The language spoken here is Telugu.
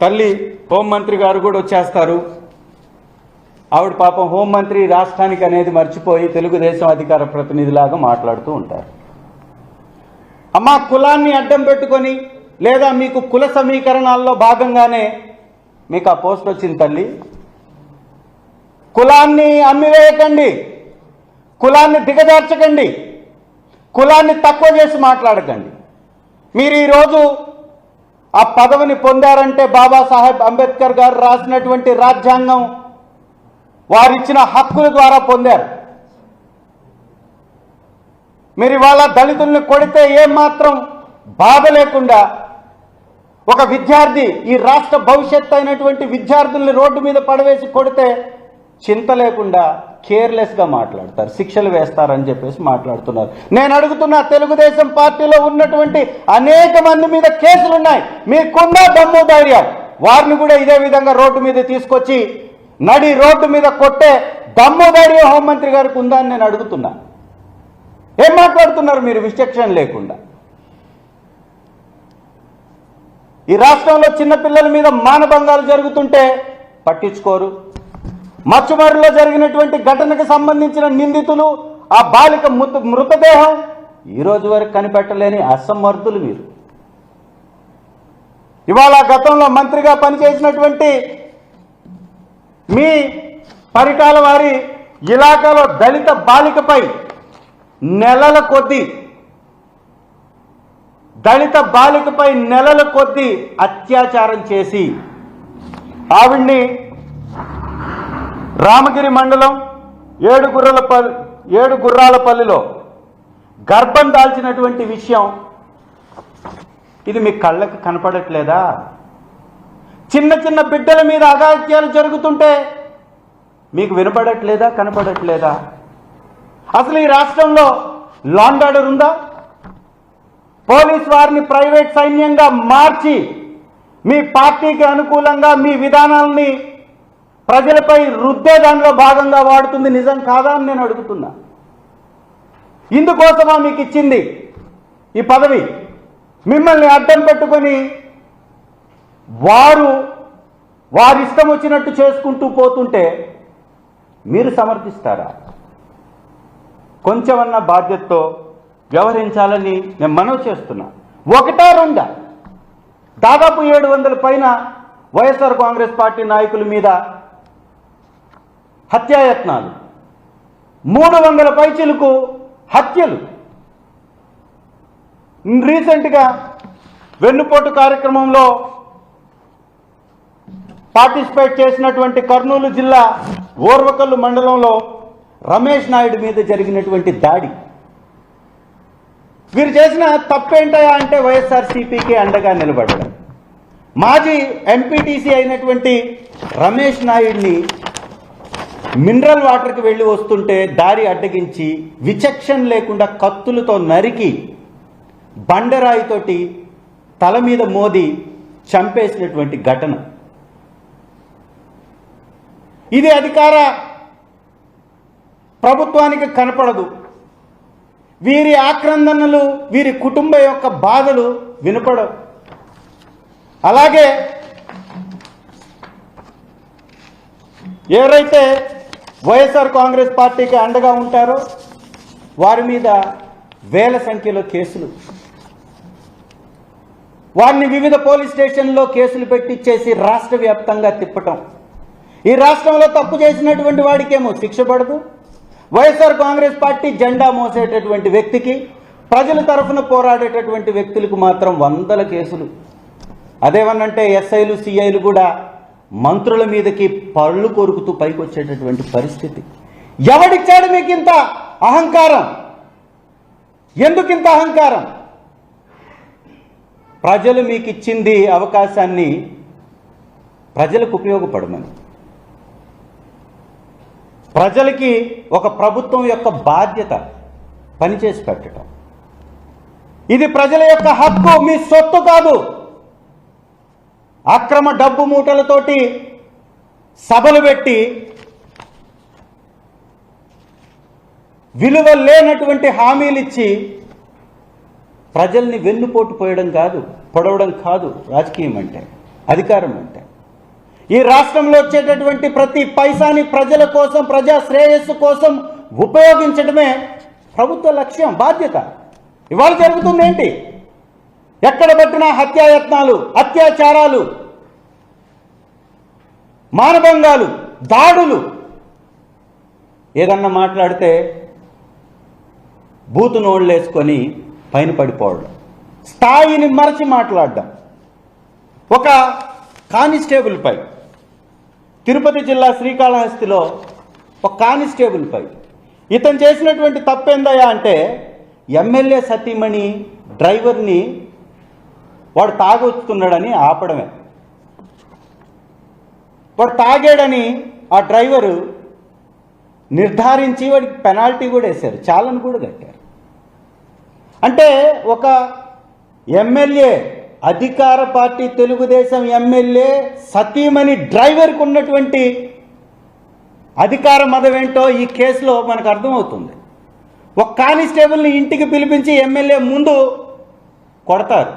తల్లి హోంమంత్రి గారు కూడా వచ్చేస్తారు. ఆవిడ పాపం హోంమంత్రి రాష్ట్రానికి అనేది మర్చిపోయి తెలుగుదేశం అధికార ప్రతినిధిలాగా మాట్లాడుతూ ఉంటారు. అమ్మా, కులాన్ని అడ్డం పెట్టుకొని లేదా మీకు కుల సమీకరణాల్లో భాగంగానే మీకు ఆ పోస్ట్ వచ్చింది. తల్లి, కులాన్ని అమ్మివేయకండి, కులాన్ని దిగజార్చకండి, కులాన్ని తక్కువ చేసి మాట్లాడకండి. మీరు ఈరోజు ఆ పదవిని పొందారంటే బాబాసాహెబ్ అంబేద్కర్ గారు రాసినటువంటి రాజ్యాంగం వారిచ్చిన హక్కుల ద్వారా పొందారు. మీరు ఇవాళ దళితుల్ని కొడితే ఏమాత్రం బాధ లేకుండా ఒక విద్యార్థి, ఈ రాష్ట్ర భవిష్యత్తు అయినటువంటి విద్యార్థుల్ని రోడ్డు మీద పడవేసి కొడితే చింత లేకుండా కేర్లెస్గా మాట్లాడతారు, శిక్షలు వేస్తారని చెప్పేసి మాట్లాడుతున్నారు. నేను అడుగుతున్నా, తెలుగుదేశం పార్టీలో ఉన్నటువంటి అనేక మంది మీద కేసులున్నాయి, మీకున్న దమ్ము ధైర్యం వారిని కూడా ఇదే విధంగా రోడ్డు మీద తీసుకొచ్చి నడి రోడ్డు మీద కొట్టే దమ్ము ధైర్యం హోంమంత్రి గారికి ఉందా అని నేను అడుగుతున్నా. ఏం మాట్లాడుతున్నారు మీరు విచక్షణ లేకుండా? ఈ రాష్ట్రంలో చిన్నపిల్లల మీద మానభంగాలు జరుగుతుంటే పట్టించుకోరు. మచ్చుమర్రులో జరిగినటువంటి ఘటనకు సంబంధించిన నిందితులు, ఆ బాలిక మృతదేహం ఈరోజు వరకు కనిపెట్టలేని అసమర్థులు మీరు. ఇవాళ గతంలో మంత్రిగా పనిచేసినటువంటి మీ పరిటాల వారి ఇలాకాలో దళిత బాలికపై నెలల కొద్దీ అత్యాచారం చేసి ఆవిడ్ని రామగిరి మండలం ఏడుగుర్రాలపల్లిలో గర్భం దాల్చినటువంటి విషయం ఇది మీ కళ్ళకు కనపడట్లేదా? చిన్న చిన్న బిడ్డల మీద అఘాయిత్యాలు జరుగుతుంటే మీకు వినపడట్లేదా, కనపడట్లేదా? అసలు ఈ రాష్ట్రంలో లా అండ్ ఆర్డర్ ఉందా? పోలీస్ వారిని ప్రైవేట్ సైన్యంగా మార్చి మీ పార్టీకి అనుకూలంగా మీ విధానాలని ప్రజలపై రుద్దే దానిలో భాగంగా వాడుతుంది. నిజం కాదా అని నేను అడుగుతున్నా. ఇందుకోసమా మీకు ఇచ్చింది ఈ పదవి? మిమ్మల్ని అడ్డం పెట్టుకొని వారిష్టం వచ్చినట్టు చేసుకుంటూ పోతుంటే మీరు సమర్థిస్తారా? కొంచెమన్నా బాధ్యతతో వ్యవహరించాలని నేను మనవి చేస్తున్నా. ఒకటా రెండా? దాదాపు 700 పైన వైఎస్ఆర్ కాంగ్రెస్ పార్టీ నాయకుల మీద హత్యాయత్నాలు, 300 పైచిలకు హత్యలు. రీసెంట్గా వెన్నుపోటు కార్యక్రమంలో పార్టిసిపేట్ చేసినటువంటి కర్నూలు జిల్లా ఓర్వకల్లు మండలంలో రమేష్ నాయుడు మీద జరిగినటువంటి దాడి. వీరు చేసిన తప్పేంటయా అంటే వైఎస్ఆర్సీపీకి అండగా నిలబడడం. మాజీ ఎంపీటీసీ అయినటువంటి రమేష్ నాయుడిని మినరల్ వాటర్కి వెళ్ళి వస్తుంటే దారి అడ్డగించి విచక్షణ లేకుండా కత్తులతో నరికి బండరాయితోటి తల మీద మోది చంపేసినటువంటి ఘటన. ఇది అధికార ప్రభుత్వానికి కనపడదు. వీరి ఆక్రందనలు, వీరి కుటుంబ యొక్క బాధలు వినపడవు. అలాగే ఎవరైతే వైఎస్ఆర్ కాంగ్రెస్ పార్టీకి అండగా ఉంటారో వారి మీద వేల సంఖ్యలో కేసులు, వారిని వివిధ పోలీస్ స్టేషన్లో కేసులు పెట్టించేసి రాష్ట్ర వ్యాప్తంగా తిప్పటం. ఈ రాష్ట్రంలో తప్పు చేసినటువంటి వాడికేమో శిక్ష పడదు, వైఎస్ఆర్ కాంగ్రెస్ పార్టీ జెండా మోసేటటువంటి వ్యక్తికి, ప్రజల తరఫున పోరాడేటటువంటి వ్యక్తులకు మాత్రం 100 కేసులు. అదేమన్నంటే ఎస్ఐలు, సిఐలు కూడా మంత్రుల మీదకి పళ్ళు కొరుకుతూ పైకి వచ్చేటటువంటి పరిస్థితి. ఎవడిచ్చాడు మీకు ఇంత అహంకారం? ఎందుకింత అహంకారం? ప్రజలు మీకు ఇచ్చింది అవకాశాన్ని ప్రజలకు ఉపయోగపడమని. ప్రజలకి ఒక ప్రభుత్వం యొక్క బాధ్యత పనిచేసి పెట్టడం. ఇది ప్రజల యొక్క హక్కు, మీ సొత్తు కాదు. అక్రమ డబ్బు మూటలతోటి సభలు పెట్టి విలువ లేనటువంటి హామీలు ఇచ్చి ప్రజల్ని వెన్నుపోటు పొడవడం కాదు రాజకీయం అంటే. అధికారం అంటే. ఈ రాష్ట్రంలో వచ్చేటటువంటి ప్రతి పైసాని ప్రజల కోసం, ప్రజా శ్రేయస్సు కోసం ఉపయోగించడమే ప్రభుత్వ లక్ష్యం, బాధ్యత. ఇవాళ జరుగుతుంది ఏంటి? ఎక్కడ పట్టినా హత్యాయత్నాలు, అత్యాచారాలు, మానభంగాలు, దాడులు. ఏదన్నా మాట్లాడితే బూతు నోళ్ళేసుకొని పైన పడిపోవడం, స్థాయిని మరచి మాట్లాడడం. ఒక కానిస్టేబుల్పై, తిరుపతి జిల్లా శ్రీకాళహస్తిలో ఒక కానిస్టేబుల్పై ఇతను చేసినటువంటి తప్పేందయ్యా అంటే, ఎమ్మెల్యే సతీమణి డ్రైవర్ని వాడు తాగొస్తున్నాడని ఆపడమే. వాడు తాగాడని ఆ డ్రైవరు నిర్ధారించి వాడికి పెనాల్టీ కూడా వేశారు, చాలను కూడా కట్టారు. అంటే ఒక ఎమ్మెల్యే, అధికార పార్టీ తెలుగుదేశం ఎమ్మెల్యే సతీమణి డ్రైవర్కి ఉన్నటువంటి అధికార మదం ఏంటో ఈ కేసులో మనకు అర్థమవుతుంది. ఒక కానిస్టేబుల్ని ఇంటికి పిలిపించి ఎమ్మెల్యే ముందు కొడతారు.